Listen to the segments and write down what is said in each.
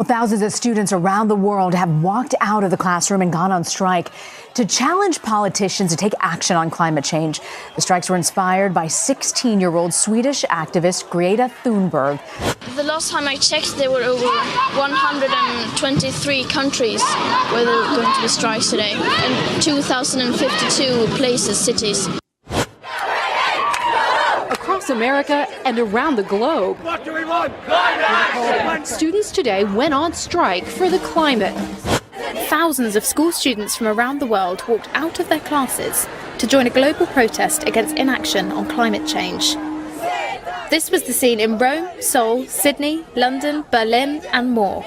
Well, thousands of students around the world have walked out of the classroom and gone on strike to challenge politicians to take action on climate change. The strikes were inspired by 16-year-old Swedish activist Greta Thunberg. The last time I checked, there were over 123 countries where there were going to be strikes today, and 2,052 places, cities. Across America and around the globe, what do we want? Climate! Students today went on strike for the climate. Thousands of school students from around the world walked out of their classes to join a global protest against inaction on climate change. This was the scene in Rome, Seoul, Sydney, London, Berlin and more,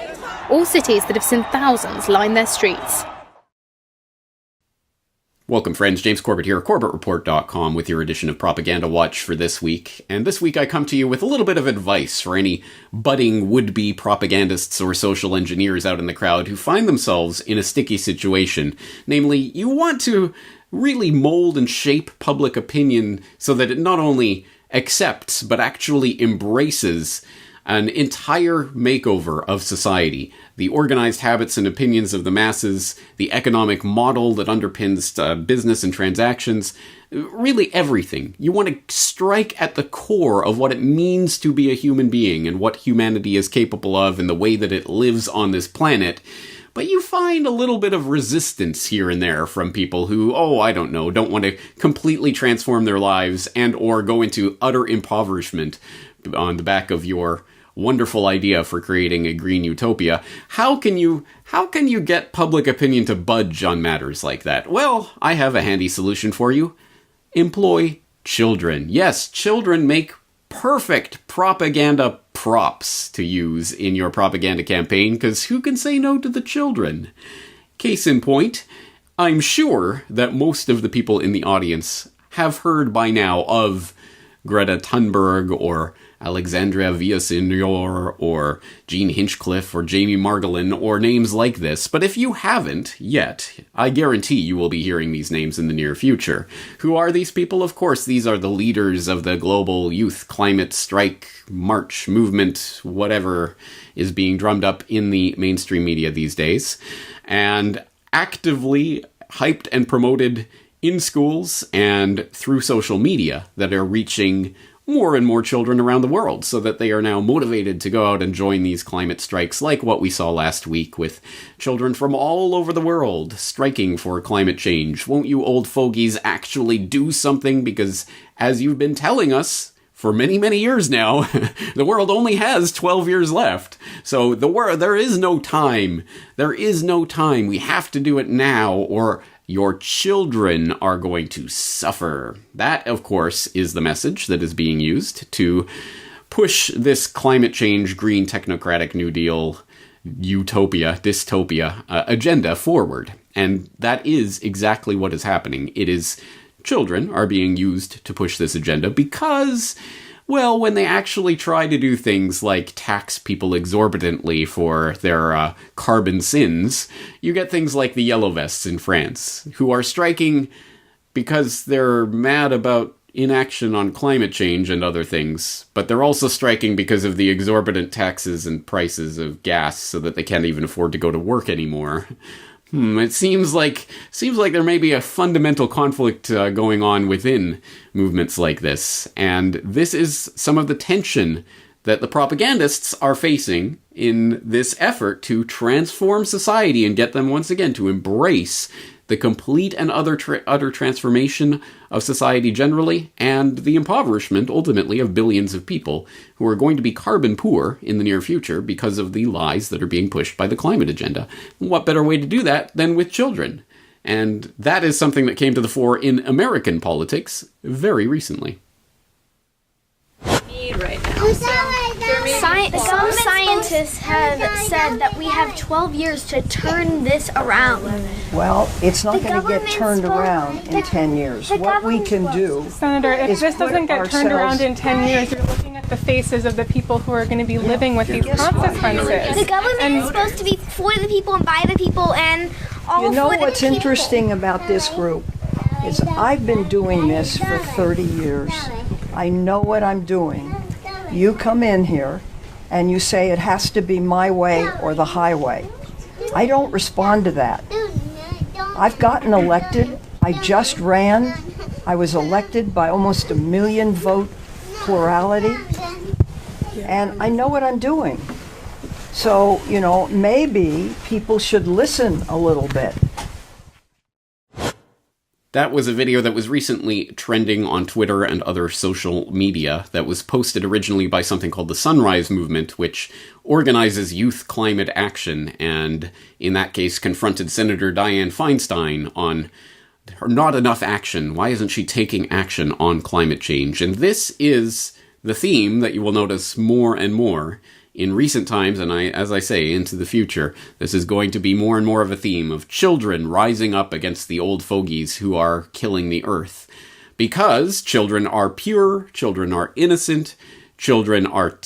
all cities that have seen thousands line their streets. Welcome, friends. James Corbett here, CorbettReport.com, with your edition of Propaganda Watch for this week. And this week I come to you with a little bit of advice for any budding would-be propagandists or social engineers out in the crowd who find themselves in a sticky situation. Namely, you want to really mold and shape public opinion so that it not only accepts, but actually embraces an entire makeover of society. The organized habits and opinions of the masses, the economic model that underpins business and transactions, really everything. You want to strike at the core of what it means to be a human being and what humanity is capable of and the way that it lives on this planet. But you find a little bit of resistance here and there from people who, don't want to completely transform their lives and or go into utter impoverishment on the back of your wonderful idea for creating a green utopia. How can you get public opinion to budge on matters like that? Well, I have a handy solution for you. Employ children. Yes, children make perfect propaganda props to use in your propaganda campaign, because who can say no to the children? Case in point, I'm sure that most of the people in the audience have heard by now of Greta Thunberg or Alexandria Villaseñor or Jean Hinchcliffe or Jamie Margolin or names like this. But if you haven't yet, I guarantee you will be hearing these names in the near future. Who are these people? Of course, these are the leaders of the global youth climate strike march movement, whatever is being drummed up in the mainstream media these days, and actively hyped and promoted in schools and through social media that are reaching more and more children around the world, so that they are now motivated to go out and join these climate strikes, like what we saw last week with children from all over the world striking for climate change. Won't you old fogies actually do something? Because as you've been telling us for many, many years now, the world only has 12 years left. So there is no time. There is no time. We have to do it now, or your children are going to suffer. That, of course, is the message that is being used to push this climate change, green, technocratic New Deal, utopia, dystopia agenda forward. And that is exactly what is happening. It is children are being used to push this agenda because, well, when they actually try to do things like tax people exorbitantly for their carbon sins, you get things like the Yellow Vests in France, who are striking because they're mad about inaction on climate change and other things, but they're also striking because of the exorbitant taxes and prices of gas so that they can't even afford to go to work anymore. It seems like there may be a fundamental conflict going on within movements like this, and this is some of the tension that the propagandists are facing in this effort to transform society and get them once again to embrace the complete and utter transformation of society generally, and the impoverishment, ultimately, of billions of people who are going to be carbon poor in the near future because of the lies that are being pushed by the climate agenda. What better way to do that than with children? And that is something that came to the fore in American politics very recently. Right now. Some scientists have said that we have 12 years to turn this around. Well, it's not going to get turned around in 10 years. What we can do, Senator, if this doesn't get turned around in 10 years, you're looking at the faces of the people who are going to be living with these consequences. The government is supposed to be for the people and by the people and all for the people. You know what's interesting about this group is I've been doing this for 30 years. I know what I'm doing. You come in here and you say it has to be my way or the highway. I don't respond to that. I've gotten elected. I just ran. I was elected by almost 1 million vote plurality, and I know what I'm doing. So, maybe people should listen a little bit. That was a video that was recently trending on Twitter and other social media that was posted originally by something called the Sunrise Movement, which organizes youth climate action, and in that case confronted Senator Dianne Feinstein on not enough action. Why isn't she taking action on climate change? And this is the theme that you will notice more and more in recent times, and as I say, into the future. This is going to be more and more of a theme of children rising up against the old fogies who are killing the earth. Because children are pure, children are innocent, children are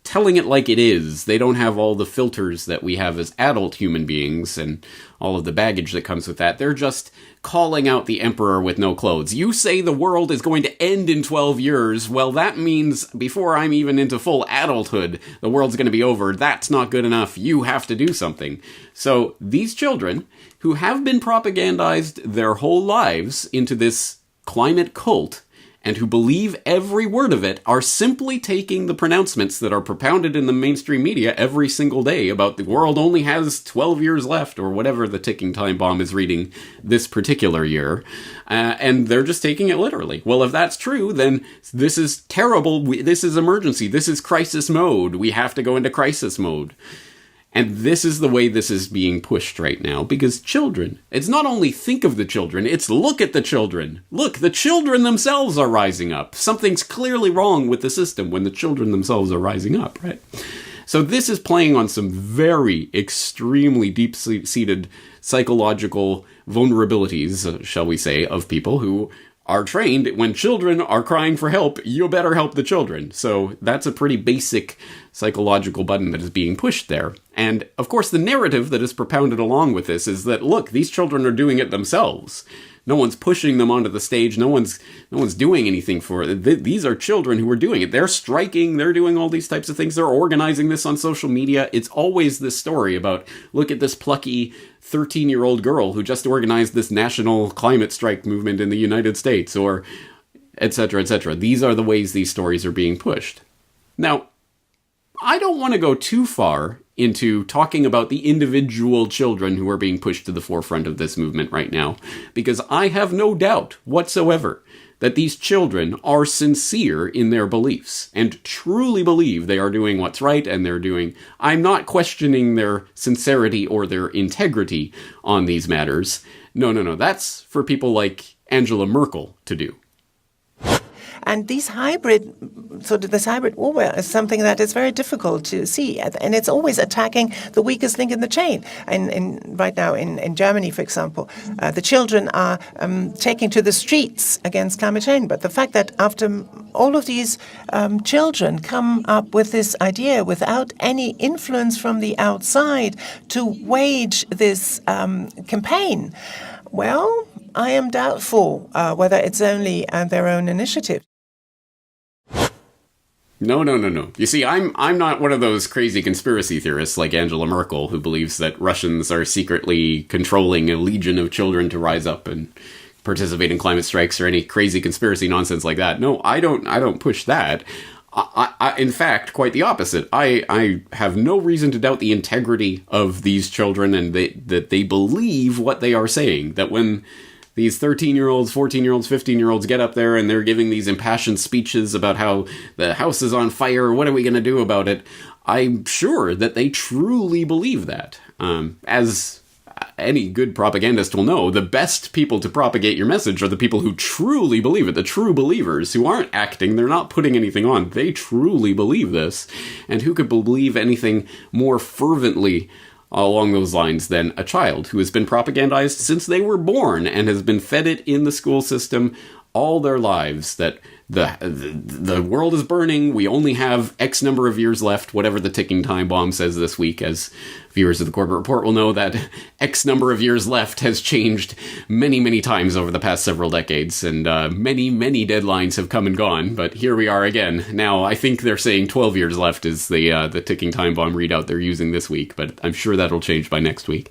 telling it like it is. They don't have all the filters that we have as adult human beings and all of the baggage that comes with that. They're just calling out the emperor with no clothes. You say the world is going to end in 12 years. Well, that means before I'm even into full adulthood, the world's going to be over. That's not good enough. You have to do something. So these children who have been propagandized their whole lives into this climate cult and who believe every word of it are simply taking the pronouncements that are propounded in the mainstream media every single day about the world only has 12 years left, or whatever the ticking time bomb is reading this particular year, and they're just taking it literally. Well, if that's true, then this is terrible. This is emergency. This is crisis mode. We have to go into crisis mode. And this is the way this is being pushed right now, because children, it's not only think of the children, it's look at the children. Look, the children themselves are rising up. Something's clearly wrong with the system when the children themselves are rising up, right? So this is playing on some very extremely deep-seated psychological vulnerabilities, shall we say, of people who are trained when children are crying for help, you better help the children. So that's a pretty basic psychological button that is being pushed there. And of course, the narrative that is propounded along with this is that, look, these children are doing it themselves. No one's pushing them onto the stage. No one's doing anything for it. These are children who are doing it. They're striking. They're doing all these types of things. They're organizing this on social media. It's always this story about, look at this plucky 13-year-old girl who just organized this national climate strike movement in the United States, or etc., etc. These are the ways these stories are being pushed. Now, I don't want to go too far into talking about the individual children who are being pushed to the forefront of this movement right now, because I have no doubt whatsoever that these children are sincere in their beliefs and truly believe they are doing what's right, and I'm not questioning their sincerity or their integrity on these matters. No, that's for people like Angela Merkel to do. And this hybrid warfare is something that is very difficult to see. And it's always attacking the weakest link in the chain. And right now in Germany, for example, the children are taking to the streets against climate change. But the fact that after all of these children come up with this idea without any influence from the outside to wage this campaign, well, I am doubtful whether it's only their own initiative. No. You see, I'm not one of those crazy conspiracy theorists like Angela Merkel who believes that Russians are secretly controlling a legion of children to rise up and participate in climate strikes or any crazy conspiracy nonsense like that. No, I don't push that. I in fact, quite the opposite. I have no reason to doubt the integrity of these children and that they believe what they are saying. That when these 13-year-olds, 14-year-olds, 15-year-olds get up there and they're giving these impassioned speeches about how the house is on fire, what are we going to do about it? I'm sure that they truly believe that. As any good propagandist will know, the best people to propagate your message are the people who truly believe it, the true believers who aren't acting, they're not putting anything on, they truly believe this. And who could believe anything more fervently along those lines than a child who has been propagandized since they were born and has been fed it in the school system all their lives, that the world is burning. We only have X number of years left, whatever the ticking time bomb says this week, as viewers of the Corbett Report will know that X number of years left has changed many, many times over the past several decades, and many, many deadlines have come and gone, but here we are again. Now, I think they're saying 12 years left is the ticking time bomb readout they're using this week, but I'm sure that'll change by next week.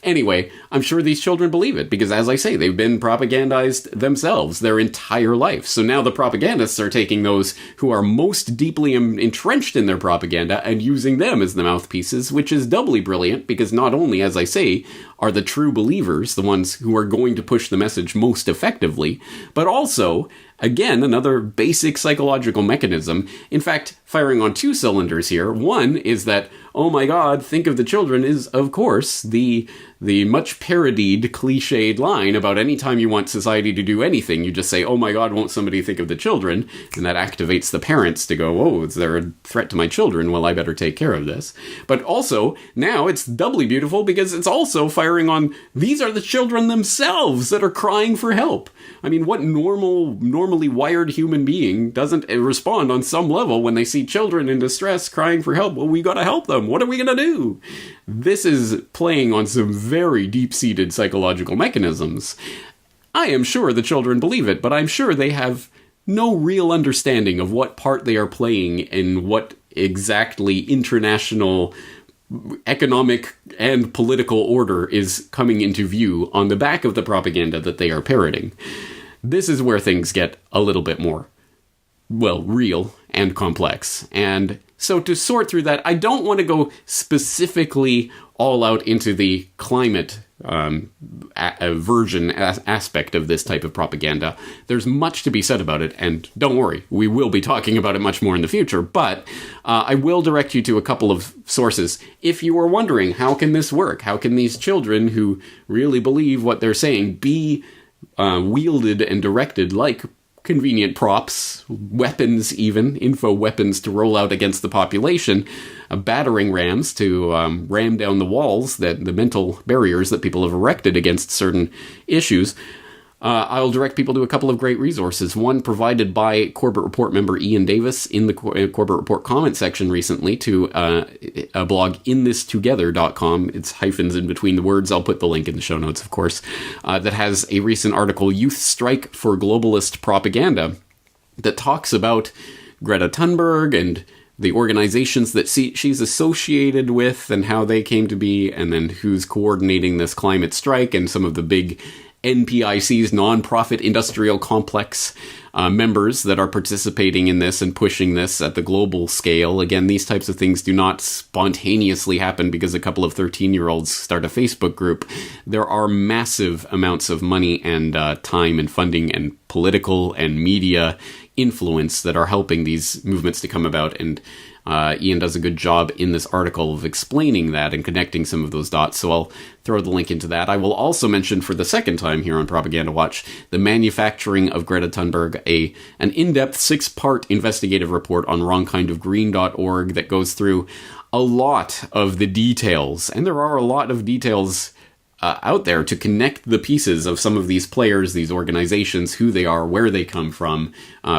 Anyway, I'm sure these children believe it, because as I say, they've been propagandized themselves their entire life. So now the propagandists are taking those who are most deeply entrenched in their propaganda and using them as the mouthpieces, which is doubly brilliant, because not only, as I say, are the true believers the ones who are going to push the message most effectively, but also, again, another basic psychological mechanism, in fact, firing on two cylinders here. One is that, oh my god, think of the children is, of course, the much parodied, cliched line about any time you want society to do anything, you just say, oh my god, won't somebody think of the children? And that activates the parents to go, oh, is there a threat to my children? Well, I better take care of this. But also, now it's doubly beautiful because it's also firing on, these are the children themselves that are crying for help. I mean, what normally wired human being doesn't respond on some level when they see children in distress crying for help? Well, we gotta help them. What are we gonna do? This is playing on some very deep-seated psychological mechanisms. I am sure the children believe it, but I'm sure they have no real understanding of what part they are playing in what exactly international economic and political order is coming into view on the back of the propaganda that they are parroting. This is where things get a little bit more, well, real and complex. And so to sort through that, I don't want to go specifically all out into the climate version aspect of this type of propaganda. There's much to be said about it, and don't worry, we will be talking about it much more in the future, but I will direct you to a couple of sources. If you are wondering, how can this work? How can these children who really believe what they're saying be wielded and directed like convenient props, weapons even, info weapons to roll out against the population, battering rams to ram down the walls, the mental barriers that people have erected against certain issues? I'll direct people to a couple of great resources. One provided by Corbett Report member Ian Davis in the Corbett Report comment section recently to a blog, inthistogether.com. It's hyphens in between the words. I'll put the link in the show notes, of course. That has a recent article, Youth Strike for Globalist Propaganda, that talks about Greta Thunberg and the organizations that she's associated with and how they came to be, and then who's coordinating this climate strike and some of the big NPIC's nonprofit industrial complex members that are participating in this and pushing this at the global scale. Again, these types of things do not spontaneously happen because a couple of 13-year-olds start a Facebook group. There are massive amounts of money and time and funding and political and media influence that are helping these movements to come about, and Ian does a good job in this article of explaining that and connecting some of those dots, so I'll throw the link into that. I will also mention for the second time here on Propaganda Watch, The Manufacturing of Greta Thunberg, an in-depth 6-part investigative report on wrongkindofgreen.org that goes through a lot of the details, and there are a lot of details out there to connect the pieces of some of these players, these organizations, who they are, where they come from,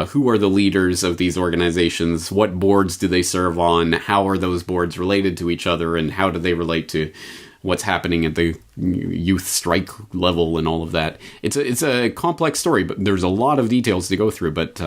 who are the leaders of these organizations, what boards do they serve on, how are those boards related to each other, and how do they relate to what's happening at the youth strike level and all of that. It's a complex story, but there's a lot of details to go through, but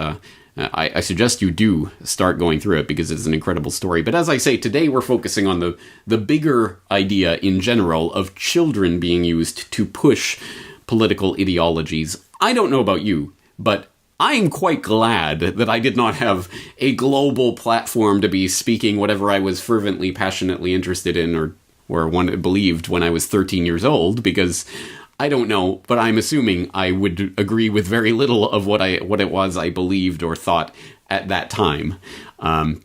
I suggest you do start going through it because it's an incredible story. But as I say, today we're focusing on the bigger idea in general of children being used to push political ideologies. I don't know about you, but I'm quite glad that I did not have a global platform to be speaking whatever I was fervently, passionately interested in or one believed when I was 13 years old, because I don't know, but I'm assuming I would agree with very little of what it was I believed or thought at that time.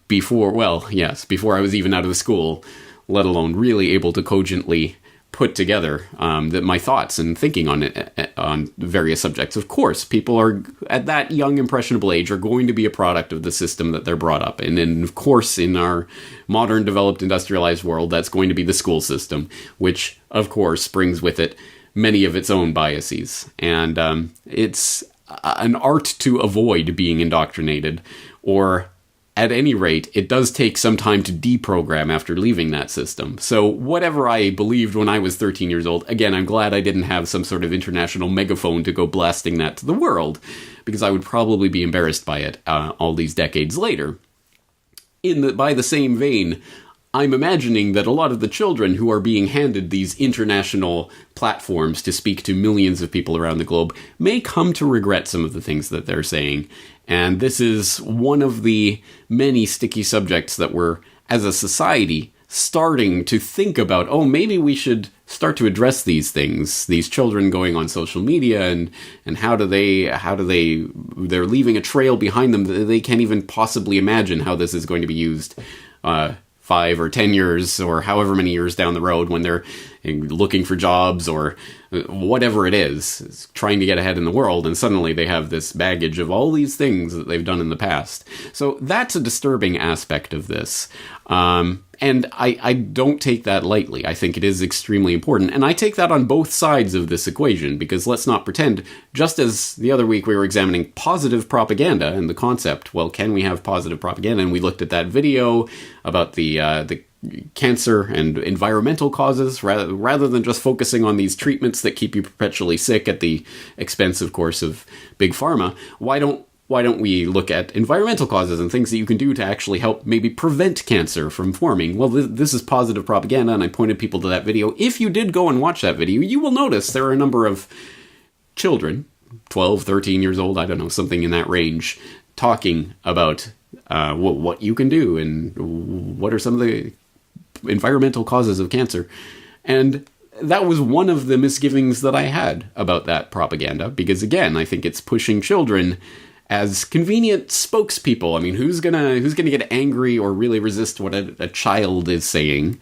Before I was even out of school, let alone really able to cogently put together my thoughts and thinking on various subjects. Of course, people are at that young, impressionable age are going to be a product of the system that they're brought up in. And of course, in our modern, developed, industrialized world, that's going to be the school system, which, of course, brings with it many of its own biases. And it's an art to avoid being indoctrinated, or at any rate, it does take some time to deprogram after leaving that system. So whatever I believed when I was 13 years old, again, I'm glad I didn't have some sort of international megaphone to go blasting that to the world, because I would probably be embarrassed by it all these decades later. By the same vein, I'm imagining that a lot of the children who are being handed these international platforms to speak to millions of people around the globe may come to regret some of the things that they're saying. And this is one of the many sticky subjects that we're, as a society, starting to think about, oh, maybe we should start to address these things. These children going on social media and they're leaving a trail behind them that they can't even possibly imagine how this is going to be used 5 or 10 years or however many years down the road when they're looking for jobs or whatever it is, trying to get ahead in the world, and suddenly they have this baggage of all these things that they've done in the past. So that's a disturbing aspect of this. And I don't take that lightly. I think it is extremely important. And I take that on both sides of this equation, because let's not pretend, just as the other week we were examining positive propaganda and the concept, well, can we have positive propaganda? And we looked at that video about the cancer and environmental causes, rather than just focusing on these treatments that keep you perpetually sick at the expense, of course, of big pharma. Why don't we look at environmental causes and things that you can do to actually help maybe prevent cancer from forming? Well, this is positive propaganda, and I pointed people to that video. If you did go and watch that video, you will notice there are a number of children, 12, 13 years old, I don't know, something in that range, talking about what you can do and what are some of the environmental causes of cancer. And that was one of the misgivings that I had about that propaganda, because again, I think it's pushing children as convenient spokespeople. I mean, who's gonna get angry or really resist what a child is saying?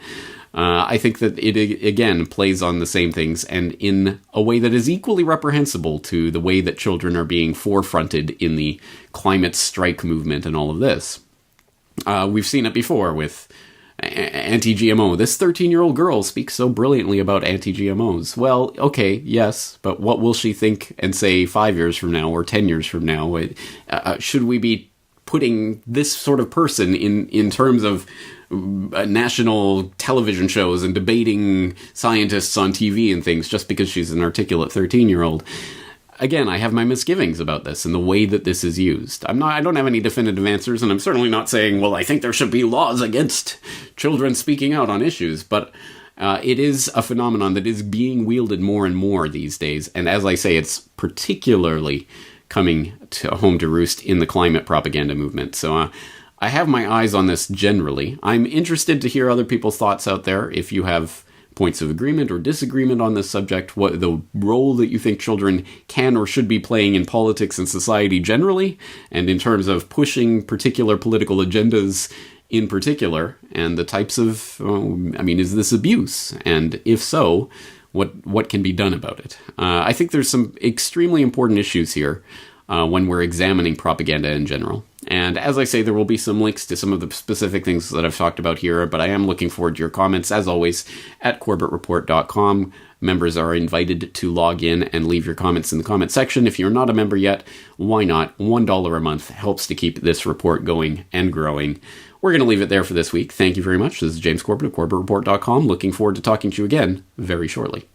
I think that it, again, plays on the same things, and in a way that is equally reprehensible to the way that children are being forefronted in the climate strike movement and all of this. We've seen it before with anti-GMO. This 13-year-old girl speaks so brilliantly about anti-GMOs. Well, okay, yes, but what will she think and say 5 years from now or 10 years from now? Should we be putting this sort of person in terms of national television shows and debating scientists on TV and things just because she's an articulate 13-year-old? Again, I have my misgivings about this and the way that this is used. I don't have any definitive answers, and I'm certainly not saying, well, I think there should be laws against children speaking out on issues, but it is a phenomenon that is being wielded more and more these days. And as I say, it's particularly coming home to roost in the climate propaganda movement. So I have my eyes on this generally. I'm interested to hear other people's thoughts out there. If you have points of agreement or disagreement on this subject, what the role that you think children can or should be playing in politics and society generally, and in terms of pushing particular political agendas in particular, and the types of, is this abuse? And if so, what can be done about it? I think there's some extremely important issues here when we're examining propaganda in general. And as I say, there will be some links to some of the specific things that I've talked about here, but I am looking forward to your comments, as always, at CorbettReport.com. Members are invited to log in and leave your comments in the comment section. If you're not a member yet, why not? $1 a month helps to keep this report going and growing. We're going to leave it there for this week. Thank you very much. This is James Corbett of CorbettReport.com. Looking forward to talking to you again very shortly.